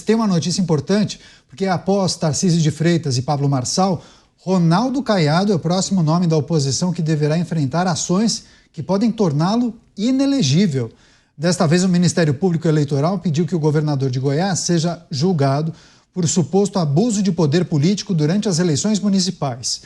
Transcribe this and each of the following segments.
Tem uma notícia importante, porque após Tarcísio de Freitas e Pablo Marçal, Ronaldo Caiado é o próximo nome da oposição que deverá enfrentar ações que podem torná-lo inelegível. Desta vez, o Ministério Público Eleitoral pediu que o governador de Goiás seja julgado por suposto abuso de poder político durante as eleições municipais.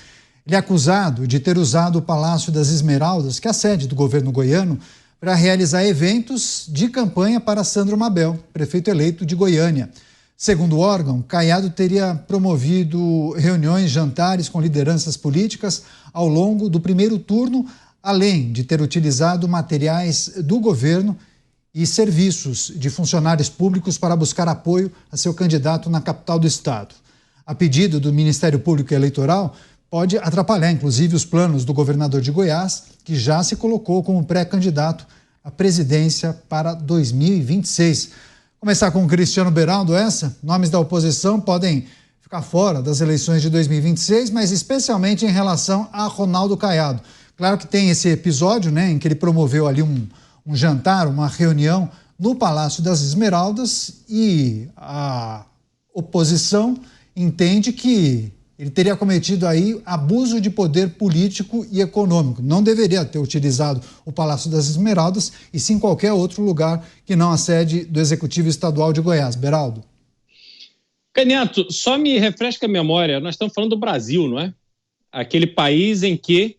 Ele é acusado de ter usado o Palácio das Esmeraldas, que é a sede do governo goiano, para realizar eventos de campanha para Sandro Mabel, prefeito eleito de Goiânia. Segundo o órgão, Caiado teria promovido reuniões, jantares com lideranças políticas ao longo do primeiro turno, além de ter utilizado materiais do governo e serviços de funcionários públicos para buscar apoio a seu candidato na capital do estado. A pedido do Ministério Público Eleitoral, pode atrapalhar, inclusive, os planos do governador de Goiás, que já se colocou como pré-candidato à presidência para 2026. Começar com o Cristiano Beraldo, nomes da oposição podem ficar fora das eleições de 2026, mas especialmente em relação a Ronaldo Caiado. Claro que tem esse episódio, em que ele promoveu ali um jantar, uma reunião no Palácio das Esmeraldas, e a oposição entende que ele teria cometido aí abuso de poder político e econômico. Não deveria ter utilizado o Palácio das Esmeraldas e sim qualquer outro lugar que não a sede do Executivo Estadual de Goiás. Beraldo. Canhoto, só me refresca a memória. Nós estamos falando do Brasil, não é? Aquele país em que,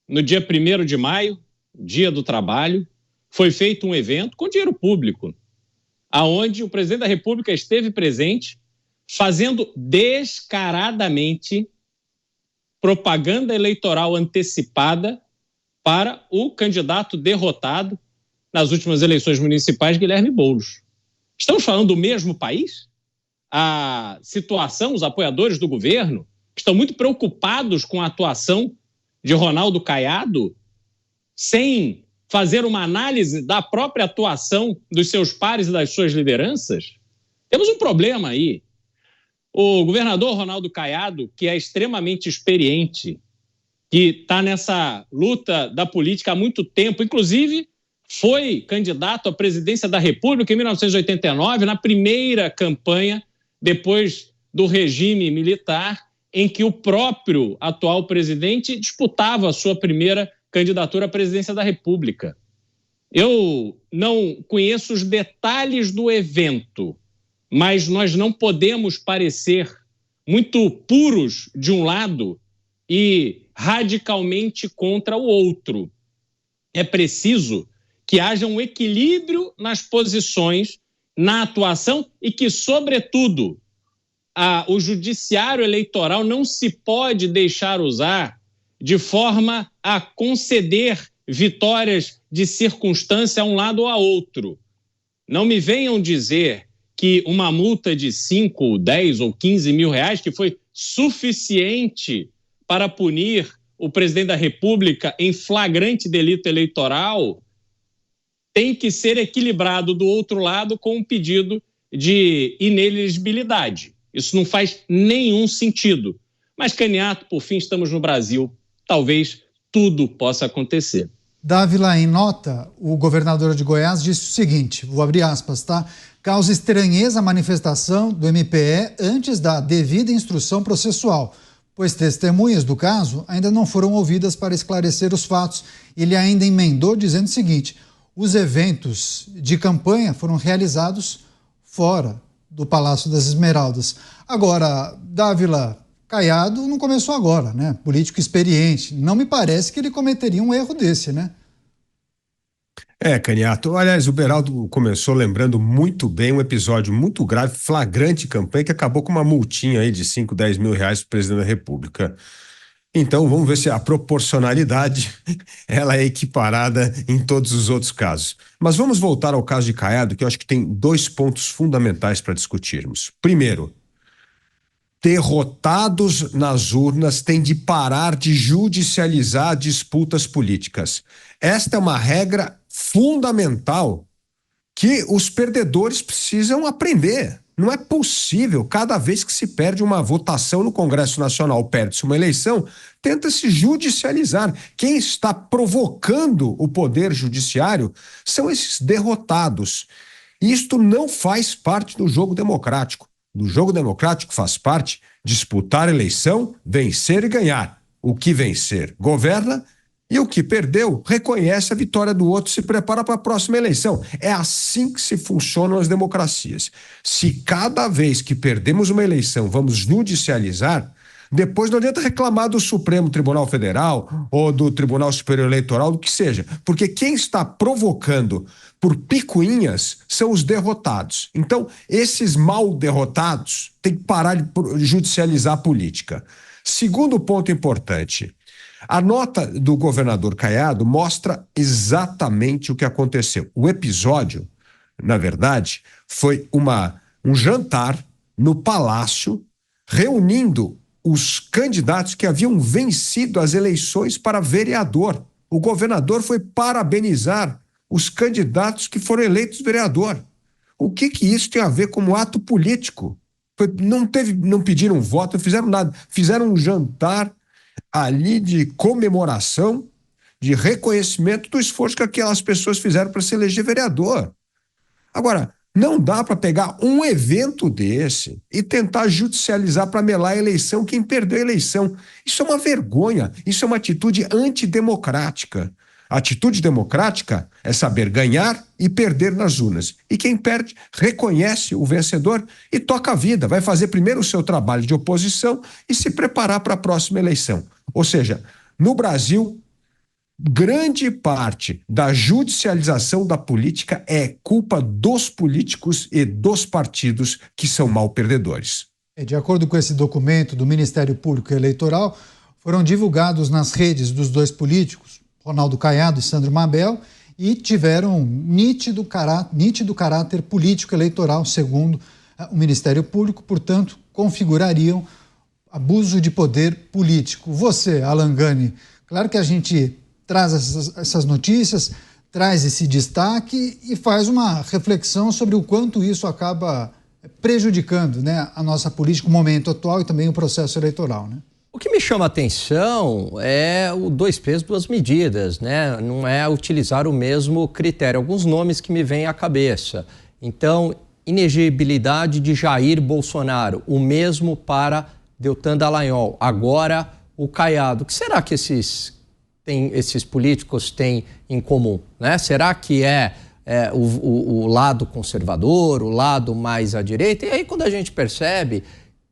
no dia 1º de maio, Dia do Trabalho, foi feito um evento com dinheiro público, aonde o presidente da República esteve presente, fazendo descaradamente propaganda eleitoral antecipada para o candidato derrotado nas últimas eleições municipais, Guilherme Boulos. Estamos falando do mesmo país? A situação, os apoiadores do governo estão muito preocupados com a atuação de Ronaldo Caiado, sem fazer uma análise da própria atuação dos seus pares e das suas lideranças? Temos um problema aí. O governador Ronaldo Caiado, que é extremamente experiente, que está nessa luta da política há muito tempo, inclusive foi candidato à presidência da República em 1989, na primeira campanha depois do regime militar, em que o próprio atual presidente disputava a sua primeira candidatura à presidência da República. Eu não conheço os detalhes do evento, mas nós não podemos parecer muito puros de um lado e radicalmente contra o outro. É preciso que haja um equilíbrio nas posições, na atuação e que, sobretudo, o judiciário eleitoral não se pode deixar usar de forma a conceder vitórias de circunstância a um lado ou a outro. Não me venham dizer que uma multa de 5, 10 ou 15 mil reais, que foi suficiente para punir o presidente da República em flagrante delito eleitoral, tem que ser equilibrado do outro lado com um pedido de inelegibilidade. Isso não faz nenhum sentido. Mas, Canhoto, por fim, estamos no Brasil. Talvez tudo possa acontecer. Dávila, em nota, o governador de Goiás disse o seguinte, vou abrir aspas, tá? Causa estranheza a manifestação do MPE antes da devida instrução processual, pois testemunhas do caso ainda não foram ouvidas para esclarecer os fatos. Ele ainda emendou dizendo o seguinte, os eventos de campanha foram realizados fora do Palácio das Esmeraldas. Agora, Dávila, Caiado não começou agora, Político experiente. Não me parece que ele cometeria um erro desse, Canhoto. Aliás, o Beraldo começou lembrando muito bem um episódio muito grave, flagrante de campanha, que acabou com uma multinha aí de 5, 10 mil reais para o presidente da República. Então, vamos ver se a proporcionalidade ela é equiparada em todos os outros casos. Mas vamos voltar ao caso de Caiado, que eu acho que tem 2 pontos fundamentais para discutirmos. Primeiro, derrotados nas urnas têm de parar de judicializar disputas políticas. Esta é uma regra fundamental que os perdedores precisam aprender. Não é possível, cada vez que se perde uma votação no Congresso Nacional, perde-se uma eleição, tenta-se judicializar. Quem está provocando o poder judiciário são esses derrotados. Isto não faz parte do jogo democrático. Do jogo democrático faz parte disputar a eleição, vencer e ganhar. O que vencer governa e o que perdeu reconhece a vitória do outro e se prepara para a próxima eleição. É assim que se funcionam as democracias. Se cada vez que perdemos uma eleição vamos judicializar, depois não adianta reclamar do Supremo Tribunal Federal ou do Tribunal Superior Eleitoral, do que seja, porque quem está provocando por picuinhas são os derrotados. Então, esses mal derrotados têm que parar de judicializar a política. Segundo ponto importante, a nota do governador Caiado mostra exatamente o que aconteceu. O episódio, na verdade, foi um jantar no Palácio, reunindo os candidatos que haviam vencido as eleições para vereador. O governador foi parabenizar os candidatos que foram eleitos vereador. O que isso tem a ver com um ato político? Não pediram voto, não fizeram nada. Fizeram um jantar ali de comemoração, de reconhecimento do esforço que aquelas pessoas fizeram para se eleger vereador. Agora, não dá para pegar um evento desse e tentar judicializar para melar a eleição quem perdeu a eleição. Isso é uma vergonha, isso é uma atitude antidemocrática. A atitude democrática é saber ganhar e perder nas urnas. E quem perde reconhece o vencedor e toca a vida. Vai fazer primeiro o seu trabalho de oposição e se preparar para a próxima eleição. Ou seja, no Brasil, grande parte da judicialização da política é culpa dos políticos e dos partidos que são mal perdedores. De acordo com esse documento do Ministério Público Eleitoral, foram divulgados nas redes dos dois políticos, Ronaldo Caiado e Sandro Mabel, e tiveram nítido caráter político eleitoral, segundo o Ministério Público, portanto, configurariam abuso de poder político. Você, Alan Gani, claro que a gente traz essas notícias, traz esse destaque e faz uma reflexão sobre o quanto isso acaba prejudicando, né, a nossa política, o momento atual e também o processo eleitoral, né? O que me chama a atenção é o 2 pesos, 2 medidas, né? Não é utilizar o mesmo critério. Alguns nomes que me vêm à cabeça. Então, inegibilidade de Jair Bolsonaro, o mesmo para Deltan Dallagnol. Agora, o Caiado. O que será que esses políticos têm em comum, né? Será que o lado conservador, o lado mais à direita? E aí, quando a gente percebe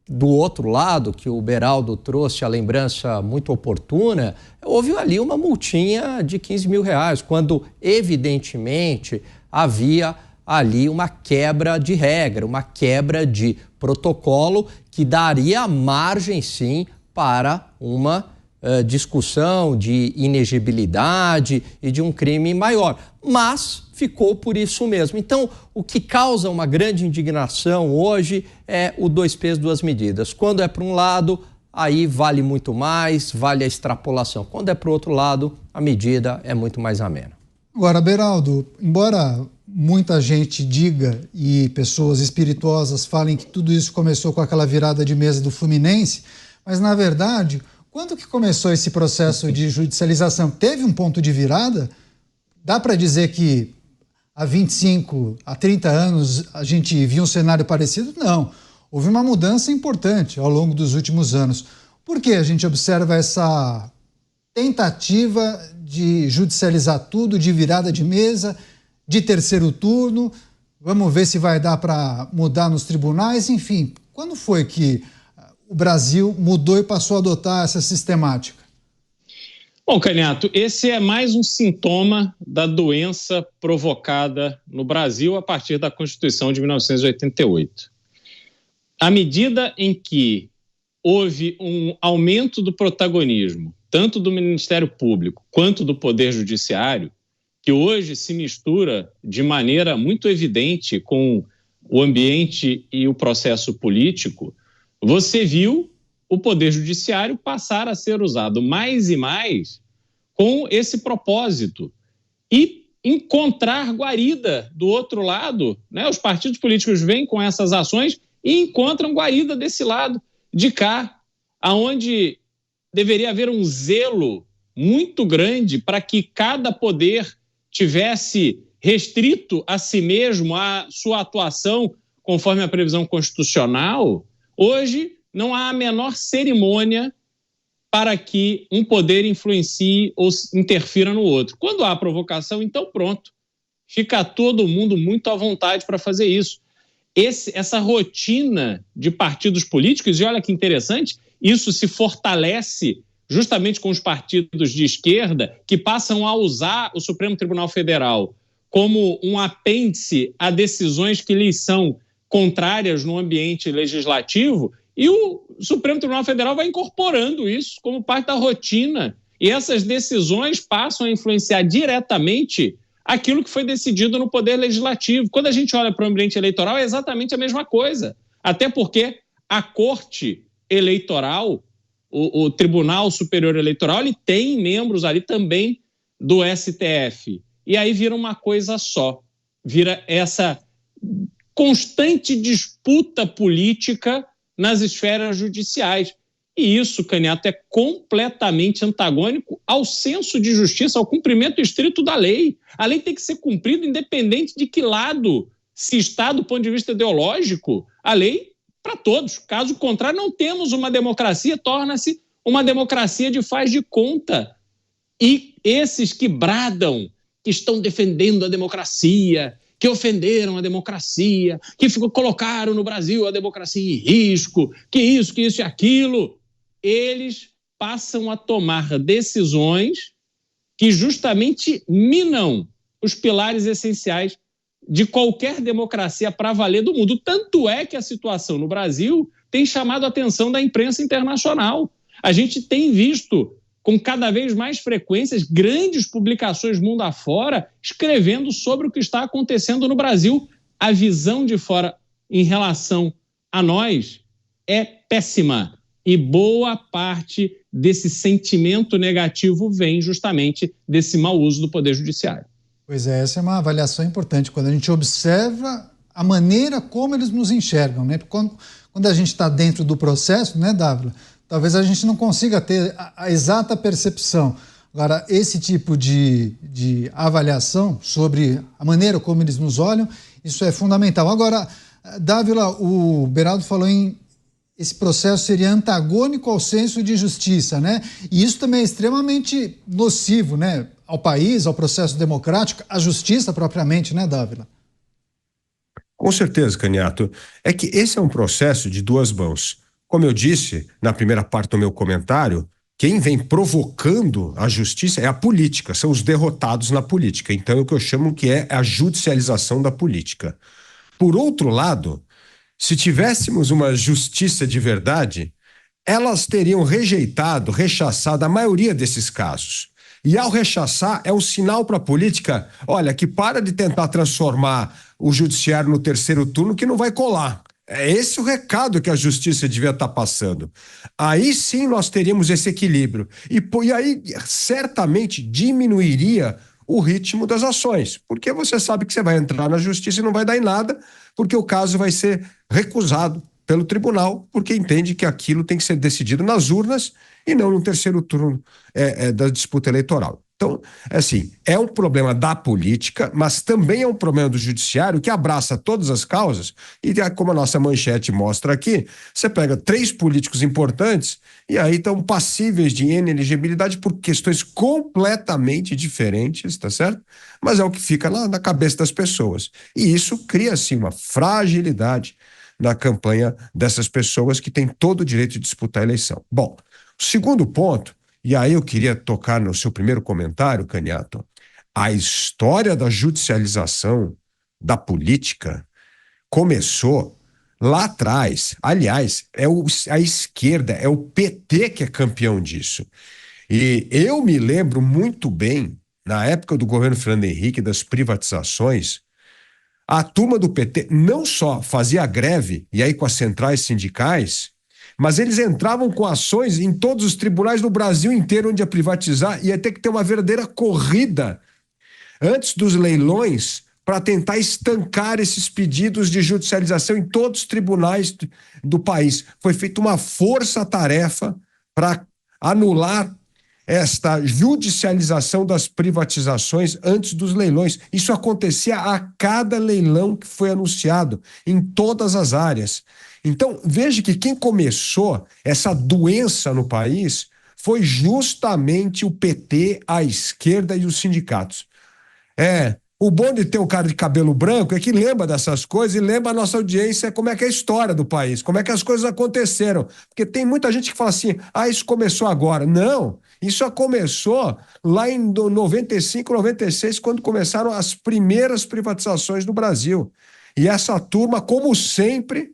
do outro lado, que o Beraldo trouxe a lembrança muito oportuna, houve ali uma multinha de R$15 mil, quando evidentemente havia ali uma quebra de regra, uma quebra de protocolo que daria margem, sim, para uma discussão de inegibilidade e de um crime maior. Mas ficou por isso mesmo. Então, o que causa uma grande indignação hoje é o 2 pesos, 2 medidas. Quando é para um lado, aí vale muito mais, vale a extrapolação. Quando é para o outro lado, a medida é muito mais amena. Agora, Beraldo, embora muita gente diga e pessoas espirituosas falem que tudo isso começou com aquela virada de mesa do Fluminense, mas, na verdade, quando que começou esse processo de judicialização? Teve um ponto de virada? Dá para dizer que há 25, há 30 anos a gente viu um cenário parecido? Não. Houve uma mudança importante ao longo dos últimos anos. Por que a gente observa essa tentativa de judicializar tudo, de virada de mesa, de terceiro turno? Vamos ver se vai dar para mudar nos tribunais? Enfim, quando foi que o Brasil mudou e passou a adotar essa sistemática? Bom, Caniato, esse é mais um sintoma da doença provocada no Brasil a partir da Constituição de 1988. À medida em que houve um aumento do protagonismo, tanto do Ministério Público quanto do Poder Judiciário, que hoje se mistura de maneira muito evidente com o ambiente e o processo político, você viu o Poder Judiciário passar a ser usado mais e mais com esse propósito e encontrar guarida do outro lado, né? Os partidos políticos vêm com essas ações e encontram guarida desse lado de cá, aonde deveria haver um zelo muito grande para que cada poder tivesse restrito a si mesmo, a sua atuação conforme a previsão constitucional, hoje não há a menor cerimônia para que um poder influencie ou interfira no outro. Quando há provocação, então pronto. Fica todo mundo muito à vontade para fazer isso. Essa rotina de partidos políticos, e olha que interessante, isso se fortalece justamente com os partidos de esquerda que passam a usar o Supremo Tribunal Federal como um apêndice a decisões que lhes são contrárias no ambiente legislativo, e o Supremo Tribunal Federal vai incorporando isso como parte da rotina. E essas decisões passam a influenciar diretamente aquilo que foi decidido no Poder Legislativo. Quando a gente olha para o ambiente eleitoral, é exatamente a mesma coisa. Até porque a Corte Eleitoral, o Tribunal Superior Eleitoral, ele tem membros ali também do STF. E aí vira uma coisa só. Vira essa constante disputa política nas esferas judiciais. E isso, Candiato, é completamente antagônico ao senso de justiça, ao cumprimento estrito da lei. A lei tem que ser cumprida independente de que lado se está do ponto de vista ideológico. A lei para todos. Caso contrário, não temos uma democracia, torna-se uma democracia de faz de conta. E esses que bradam, que estão defendendo a democracia, que ofenderam a democracia, que colocaram no Brasil a democracia em risco, que isso e aquilo, eles passam a tomar decisões que justamente minam os pilares essenciais de qualquer democracia para valer do mundo. Tanto é que a situação no Brasil tem chamado a atenção da imprensa internacional. A gente tem visto com cada vez mais frequências grandes publicações mundo afora escrevendo sobre o que está acontecendo no Brasil. A visão de fora em relação a nós é péssima. E boa parte desse sentimento negativo vem justamente desse mau uso do Poder Judiciário. Pois é, essa é uma avaliação importante, quando a gente observa a maneira como eles nos enxergam, né? Quando a gente está dentro do processo, né, Dávila, talvez a gente não consiga ter a exata percepção. Agora, esse tipo de avaliação sobre a maneira como eles nos olham, isso é fundamental. Agora, Dávila, o Beraldo falou em esse processo seria antagônico ao senso de justiça, né? E isso também é extremamente nocivo, né? Ao país, ao processo democrático, à justiça propriamente, né, Dávila? Com certeza, Candiato. É que esse é um processo de duas mãos. Como eu disse na primeira parte do meu comentário, quem vem provocando a justiça é a política, são os derrotados na política. Então é o que eu chamo que é a judicialização da política. Por outro lado, se tivéssemos uma justiça de verdade, elas teriam rechaçado a maioria desses casos. E ao rechaçar, é um sinal para a política, olha, que para de tentar transformar o judiciário no terceiro turno, que não vai colar. É esse o recado que a justiça devia estar passando. Aí sim nós teríamos esse equilíbrio. E aí certamente diminuiria o ritmo das ações, porque você sabe que você vai entrar na justiça e não vai dar em nada, porque o caso vai ser recusado pelo tribunal, porque entende que aquilo tem que ser decidido nas urnas e não no terceiro turno da disputa eleitoral. Então, assim, é um problema da política, mas também é um problema do judiciário que abraça todas as causas e, como a nossa manchete mostra aqui, você pega 3 políticos importantes e aí estão passíveis de inelegibilidade por questões completamente diferentes, tá certo? Mas é o que fica na cabeça das pessoas. E isso cria, assim, uma fragilidade na campanha dessas pessoas que têm todo o direito de disputar a eleição. Bom, o segundo ponto, e aí eu queria tocar no seu primeiro comentário, Candiato, a história da judicialização da política começou lá atrás. Aliás, a esquerda, é o PT que é campeão disso. E eu me lembro muito bem, na época do governo Fernando Henrique, das privatizações, a turma do PT não só fazia greve, e aí com as centrais sindicais, mas eles entravam com ações em todos os tribunais do Brasil inteiro onde ia privatizar, ia ter que ter uma verdadeira corrida antes dos leilões para tentar estancar esses pedidos de judicialização em todos os tribunais do país. Foi feita uma força-tarefa para anular esta judicialização das privatizações antes dos leilões. Isso acontecia a cada leilão que foi anunciado, em todas as áreas. Então, veja que quem começou essa doença no país foi justamente o PT, a esquerda e os sindicatos. O bom de ter um cara de cabelo branco é que lembra dessas coisas e lembra a nossa audiência como é que é a história do país, como é que as coisas aconteceram. Porque tem muita gente que fala assim, isso começou agora. Não, isso começou lá em 95, 96, quando começaram as primeiras privatizações no Brasil. E essa turma, como sempre,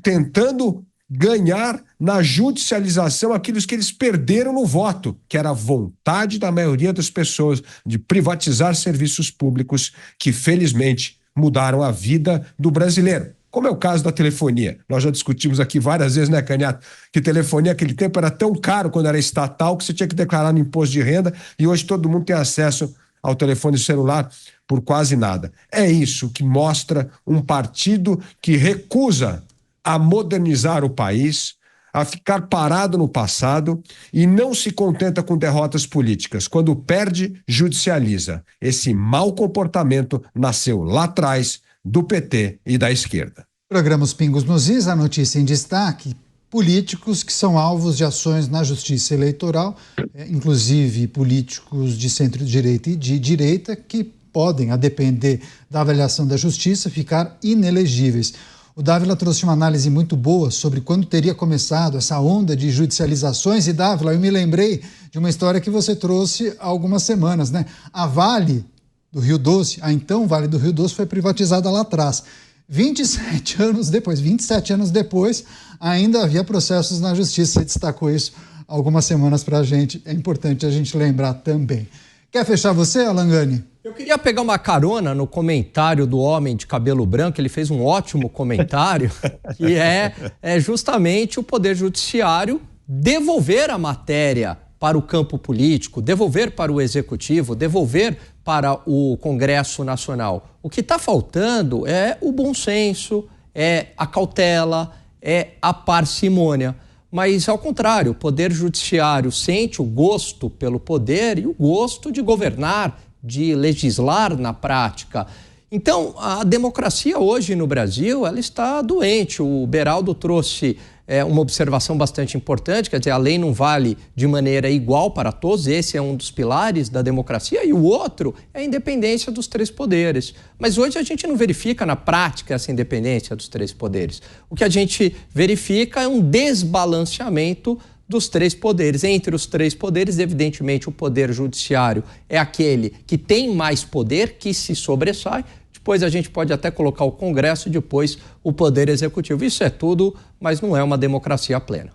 tentando ganhar na judicialização aquilo que eles perderam no voto, que era a vontade da maioria das pessoas de privatizar serviços públicos que, felizmente, mudaram a vida do brasileiro. Como é o caso da telefonia. Nós já discutimos aqui várias vezes, né, Canhato, que telefonia naquele tempo era tão caro quando era estatal que você tinha que declarar no imposto de renda e hoje todo mundo tem acesso ao telefone celular por quase nada. É isso que mostra um partido que recusa a modernizar o país, a ficar parado no passado e não se contenta com derrotas políticas. Quando perde, judicializa. Esse mau comportamento nasceu lá atrás do PT e da esquerda. Programa Os Pingos nos Is, a notícia em destaque: políticos que são alvos de ações na justiça eleitoral, inclusive políticos de centro-direita e de direita, que podem, a depender da avaliação da justiça, ficar inelegíveis. O Dávila trouxe uma análise muito boa sobre quando teria começado essa onda de judicializações. E, Dávila, eu me lembrei de uma história que você trouxe há algumas semanas, né? A Vale do Rio Doce, a então Vale do Rio Doce, foi privatizada lá atrás. 27 anos depois, ainda havia processos na justiça. Você destacou isso há algumas semanas para a gente. É importante a gente lembrar também. Quer fechar você, Alan Gani? Eu queria pegar uma carona no comentário do homem de cabelo branco. Ele fez um ótimo comentário, que é justamente o Poder Judiciário devolver a matéria para o campo político, devolver para o Executivo, devolver para o Congresso Nacional. O que está faltando é o bom senso, é a cautela, é a parcimônia. Mas, ao contrário, o Poder Judiciário sente o gosto pelo poder e o gosto de governar, de legislar na prática. Então, a democracia hoje no Brasil, ela está doente. O Beraldo trouxe uma observação bastante importante, quer dizer, a lei não vale de maneira igual para todos, esse é um dos pilares da democracia, e o outro é a independência dos três poderes. Mas hoje a gente não verifica na prática essa independência dos três poderes. O que a gente verifica é um desbalanceamento dos três poderes. Entre os três poderes, evidentemente, o Poder Judiciário é aquele que tem mais poder, que se sobressai. Depois a gente pode até colocar o Congresso e depois o Poder Executivo. Isso é tudo, mas não é uma democracia plena.